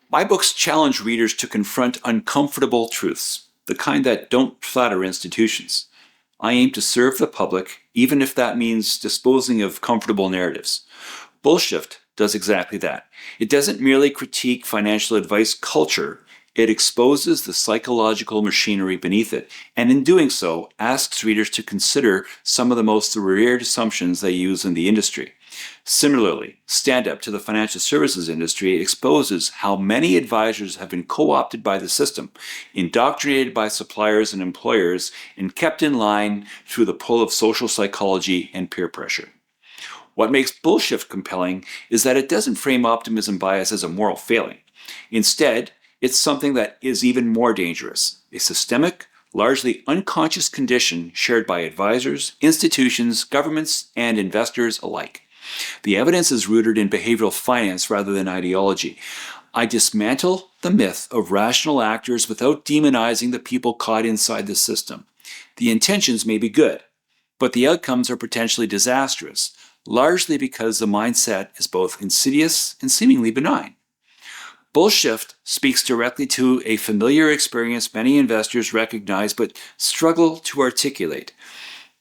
My books challenge readers to confront uncomfortable truths, the kind that don't flatter institutions. I aim to serve the public, even if that means disposing of comfortable narratives. Bullshift does exactly that. It doesn't merely critique financial advice culture, it exposes the psychological machinery beneath it, and in doing so, asks readers to consider some of the most revered assumptions they use in the industry. Similarly, Stand Up to the Financial Services Industry exposes how many advisors have been co-opted by the system, indoctrinated by suppliers and employers, and kept in line through the pull of social psychology and peer pressure. What makes Bullshift compelling is that it doesn't frame optimism bias as a moral failing. Instead, it's something that is even more dangerous, a systemic, largely unconscious condition shared by advisors, institutions, governments, and investors alike. The evidence is rooted in behavioral finance rather than ideology. I dismantle the myth of rational actors without demonizing the people caught inside the system. The intentions may be good, but the outcomes are potentially disastrous, largely because the mindset is both insidious and seemingly benign. Bullshift speaks directly to a familiar experience many investors recognize but struggle to articulate.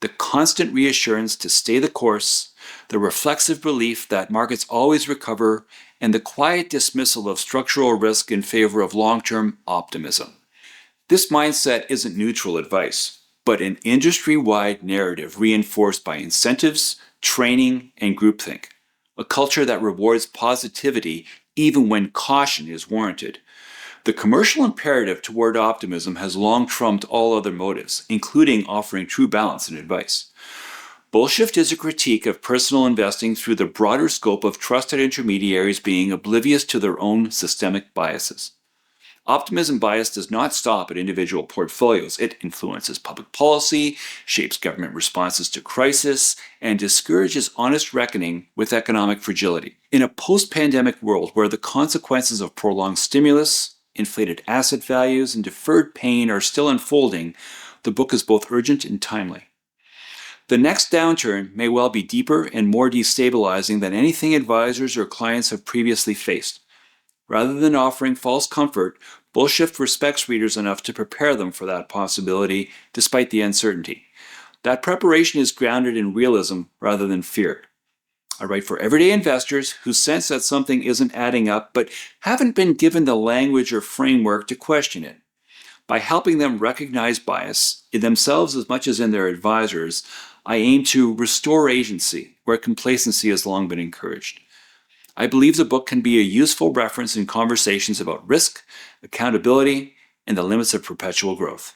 The constant reassurance to stay the course, the reflexive belief that markets always recover, and the quiet dismissal of structural risk in favor of long-term optimism. This mindset isn't neutral advice, but an industry-wide narrative reinforced by incentives, training, and groupthink. A culture that rewards positivity even when caution is warranted. The commercial imperative toward optimism has long trumped all other motives, including offering true balance in advice. Bullshift is a critique of personal investing through the broader scope of trusted intermediaries being oblivious to their own systemic biases. Optimism bias does not stop at individual portfolios. It influences public policy, shapes government responses to crisis, and discourages honest reckoning with economic fragility. In a post-pandemic world where the consequences of prolonged stimulus, inflated asset values, and deferred pain are still unfolding, the book is both urgent and timely. The next downturn may well be deeper and more destabilizing than anything advisors or clients have previously faced. Rather than offering false comfort, Bullshift respects readers enough to prepare them for that possibility despite the uncertainty. That preparation is grounded in realism rather than fear. I write for everyday investors who sense that something isn't adding up but haven't been given the language or framework to question it. By helping them recognize bias in themselves as much as in their advisors, I aim to restore agency where complacency has long been encouraged. I believe the book can be a useful reference in conversations about risk, accountability, and the limits of perpetual growth.